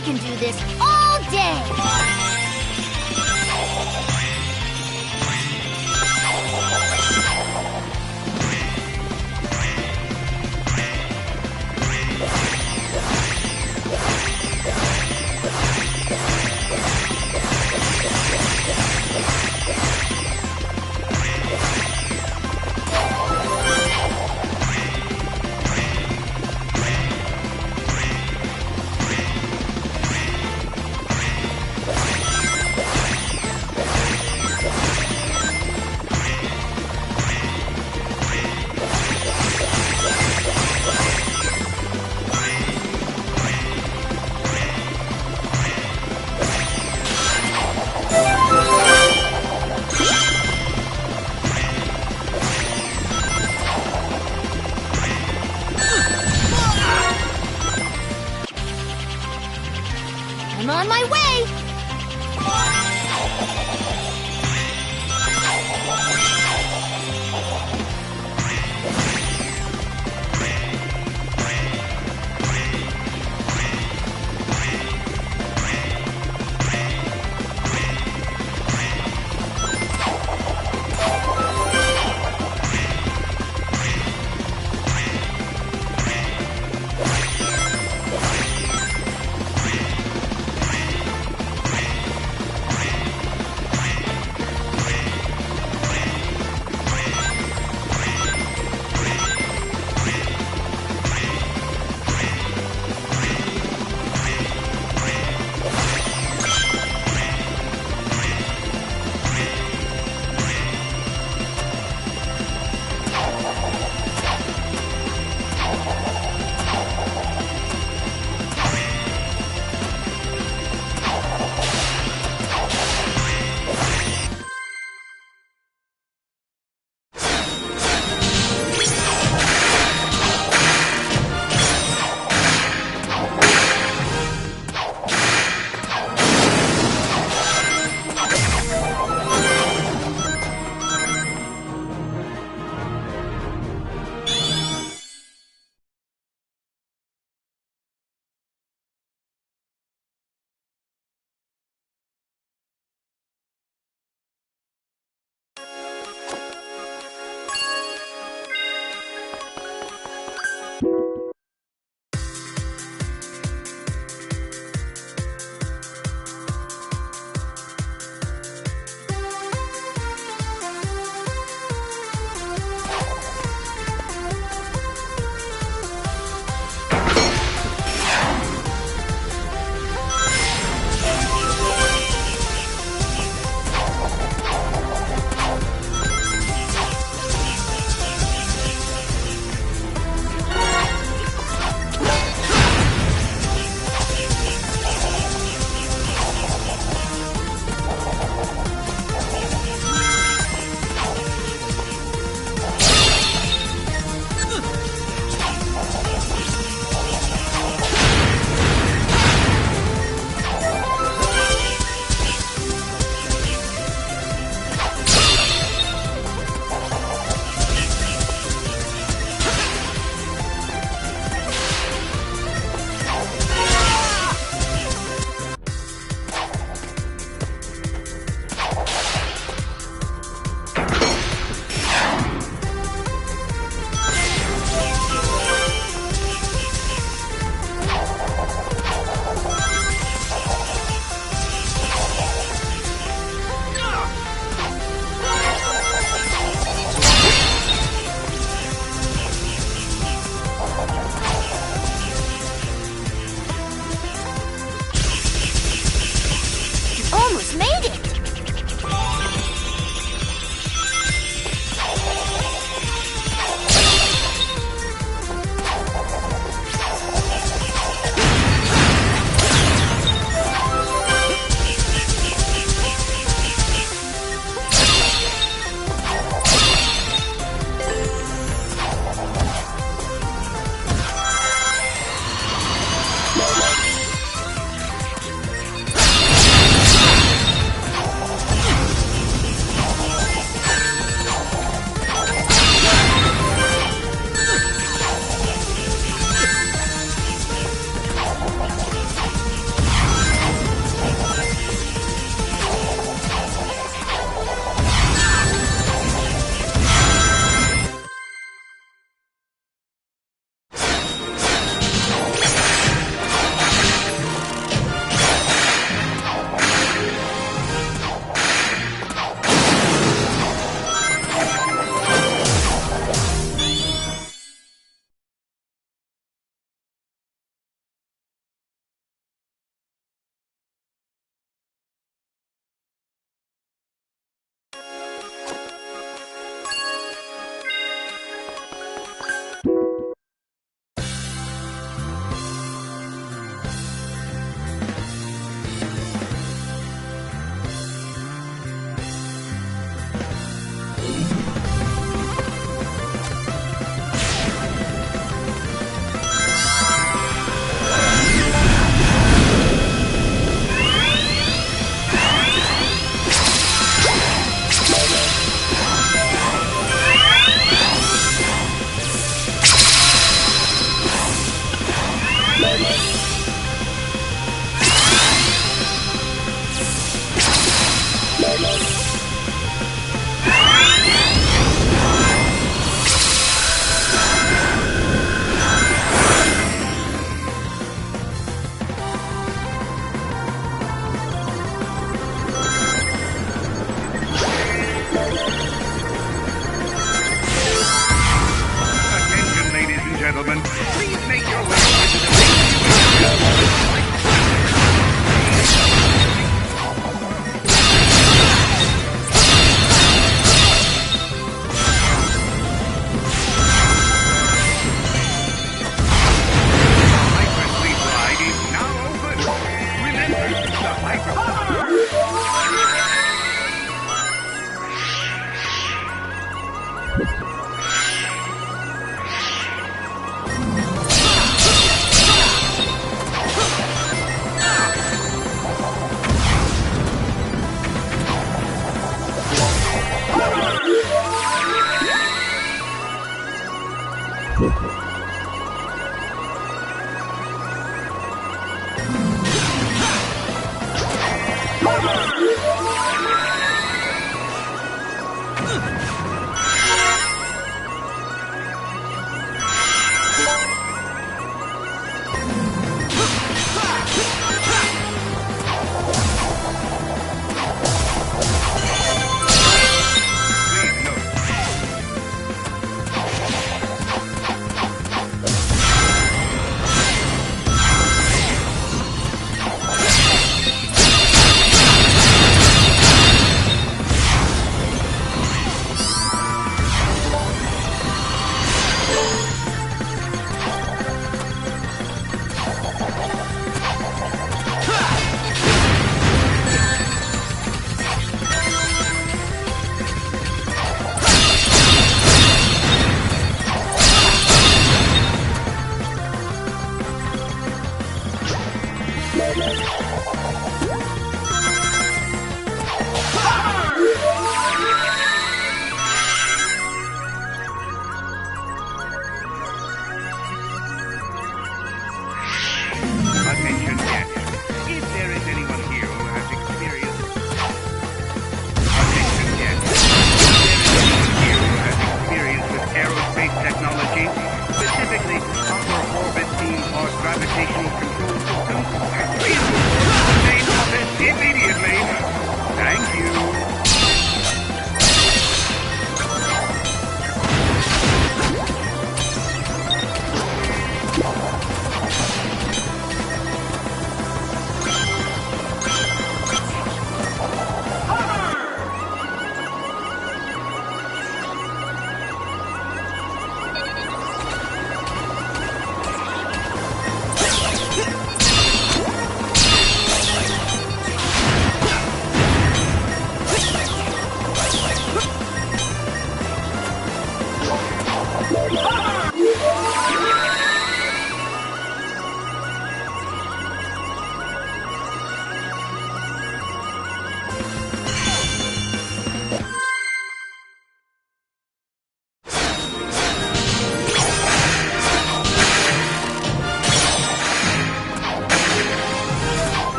I can do this all day! I'm on my way!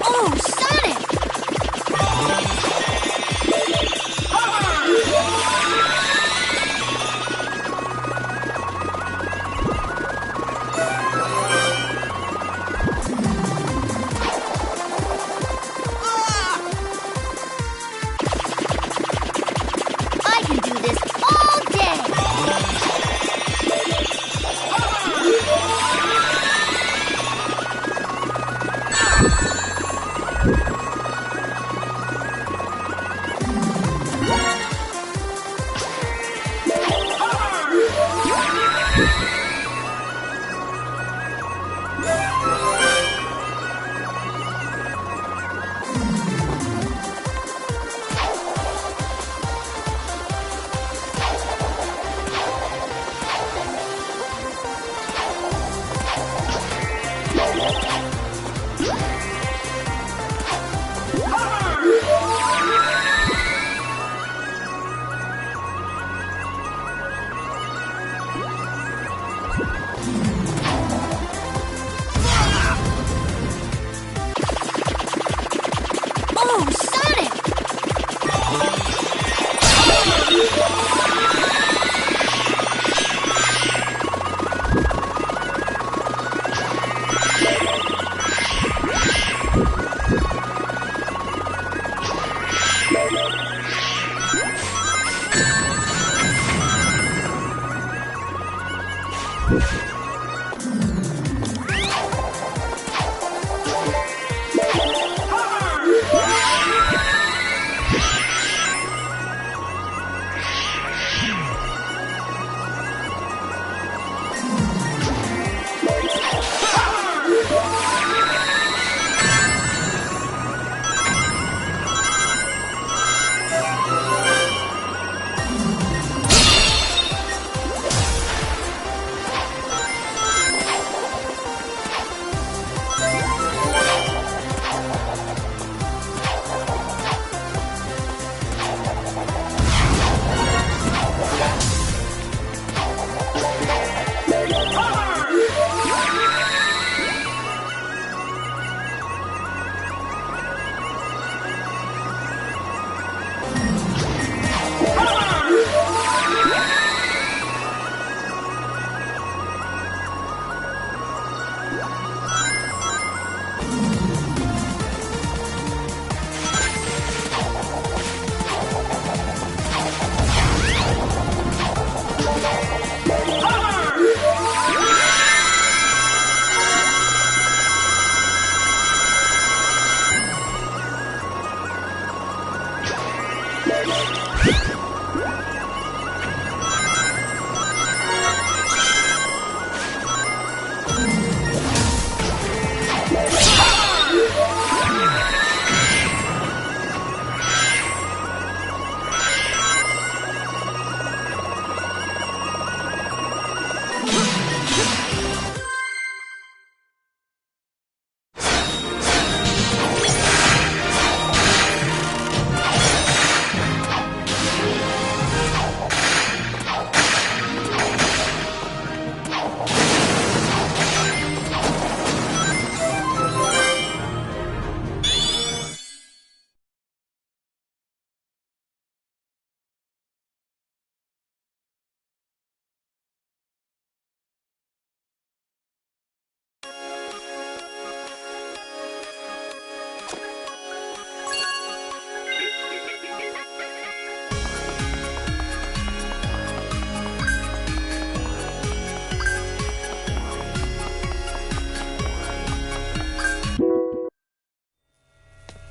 Oh, Sonic! I can do this all day! Oh, Sonic!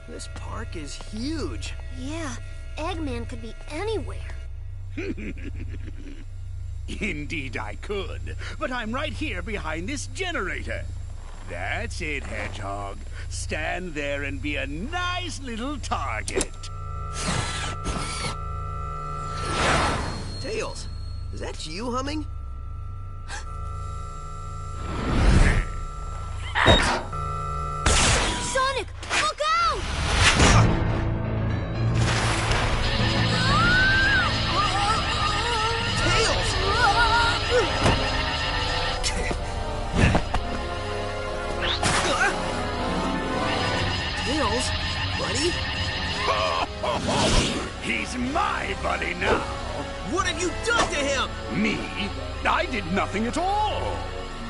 This park is huge. Yeah, Eggman could be anywhere. Indeed I could, but I'm right here behind this generator. That's it, Hedgehog. Stand there and be a nice little target. Tails, is that you humming? Sonic, look out! Tails! He's my buddy now. What have you done to him? Me? I did nothing at all.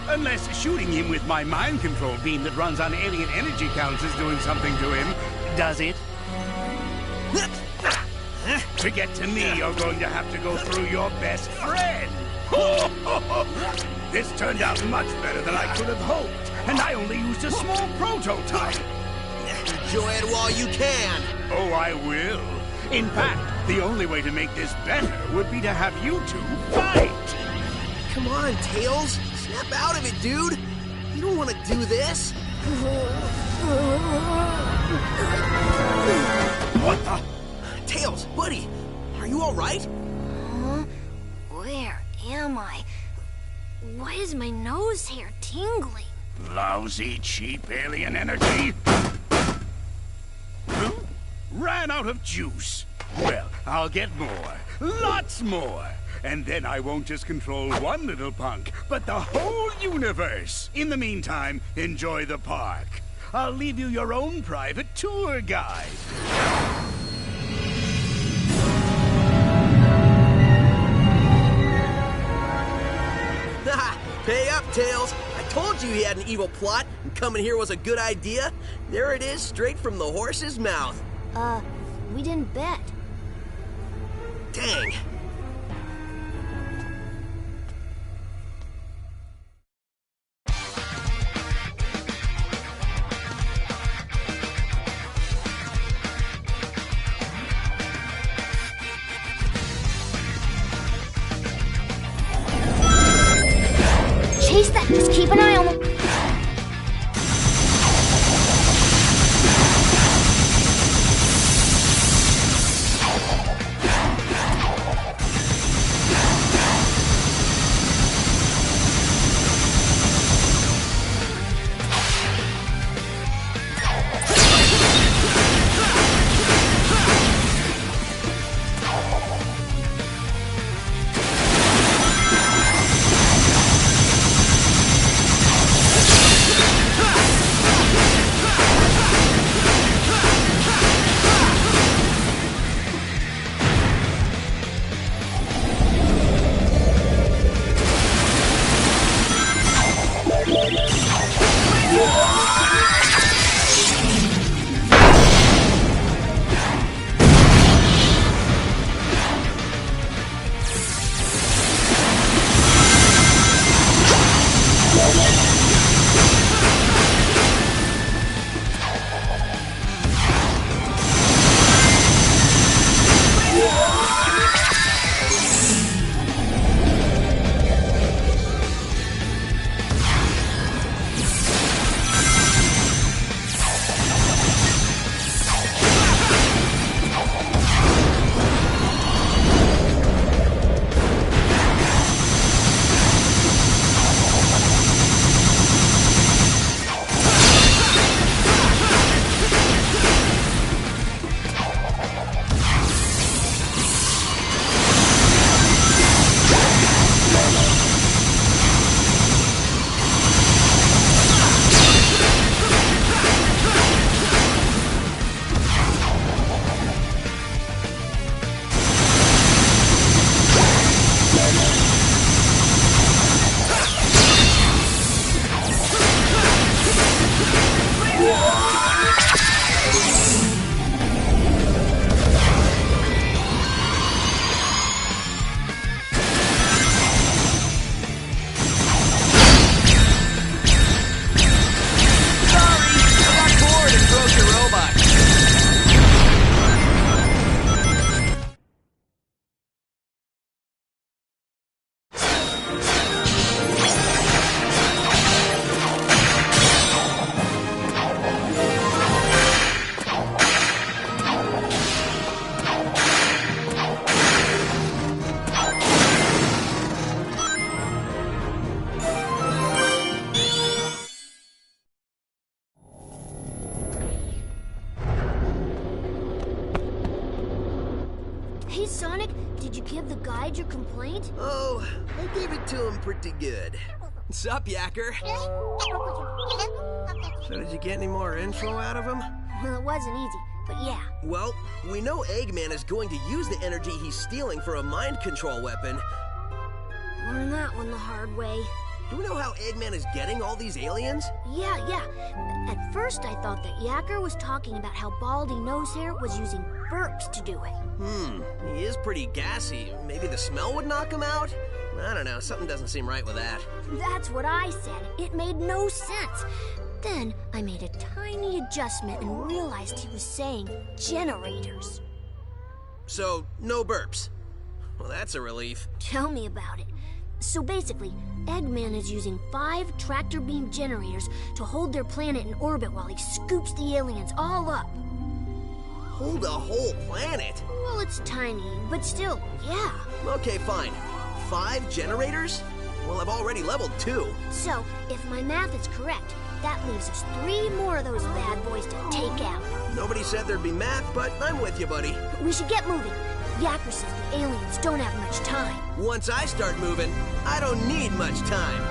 Unless shooting him with my mind control beam that runs on alien energy counts is doing something to him. Does it? To get to me, you're going to have to go through your best friend. This turned out much better than I could have hoped, and I only used a small prototype. Enjoy it while you can. Oh, I will. In fact, the only way to make this better would be to have you two fight. Come on, Tails. Snap out of it, dude. You don't want to do this. What the? Tails, buddy, are you all right? Where am I? Why is my nose hair tingling? Lousy, cheap alien energy. Huh? Ran out of juice. Well, I'll get more. Lots more. And then I won't just control one little punk, but the whole universe. In the meantime, enjoy the park. I'll leave you your own private tour guide. Pay up, Tails. I told you he had an evil plot, and coming here was a good idea. There it is, straight from the horse's mouth. We didn't bet. Dang. Chase that. Just keep an eye on them. Hey, Sonic, did you give the guide your complaint? Oh, I gave it to him pretty good. Sup, Yacker? So did you get any more info out of him? Well, it wasn't easy. but yeah. Well, we know Eggman is going to use the energy he's stealing for a mind control weapon. Learn that one the hard way. Do we know how Eggman is getting all these aliens? Yeah. At first I thought that Yacker was talking about how Baldy Nosehair was using burps to do it. He is pretty gassy. Maybe the smell would knock him out? I don't know, something doesn't seem right with that. That's what I said. It made no sense. Then I made a tiny adjustment and realized he was saying generators. So, no burps. Well, that's a relief. Tell me about it. So basically, Eggman is using 5 tractor beam generators to hold their planet in orbit while he scoops the aliens all up. Hold a whole planet? Well, it's tiny, but still, yeah. Okay, fine. 5 generators? Well, I've already leveled 2. So, if my math is correct, that leaves us 3 more of those bad boys to take out. Nobody said there'd be math, but I'm with you, buddy. We should get moving. Yacker says the aliens don't have much time. Once I start moving, I don't need much time.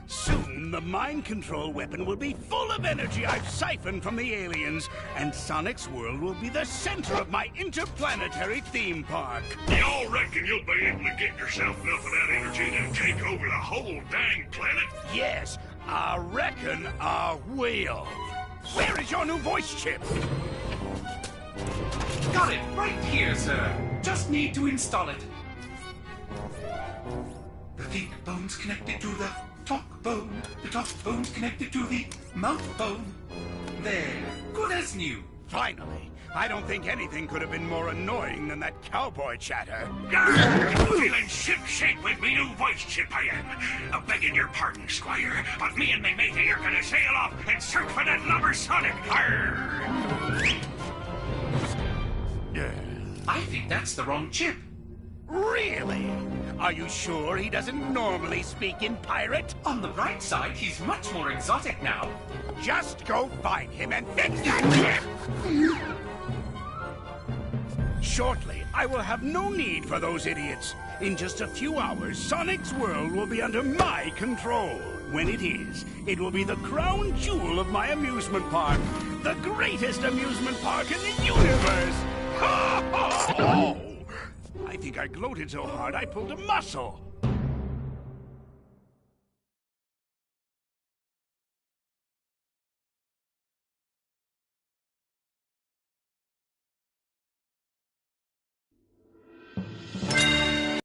Soon, the mind control weapon will be full of energy I've siphoned from the aliens, and Sonic's world will be the center of my interplanetary theme park. Y'all reckon you'll be able to get yourself enough of that energy to take over the whole dang planet? Yes, I reckon I will. Where is your new voice chip? Got it right here, sir. Just need to install it. The think bone's connected to the talk bone. The talk bone's connected to the mouth bone. There. Good as new. Finally. I don't think anything could have been more annoying than that cowboy chatter. Feeling ship-shape with me new voice chip I am. Begging your pardon, Squire, but me and me matey are gonna sail off and search for that lubber Sonic. Arr! I think that's the wrong chip. Really? Are you sure he doesn't normally speak in pirate? On the bright side, he's much more exotic now. Just go find him and fix that chip! Shortly, I will have no need for those idiots. In just a few hours, Sonic's world will be under my control. When it is, it will be the crown jewel of my amusement park. The greatest amusement park in the universe! Ha ha! Oh! I think I gloated so hard I pulled a muscle.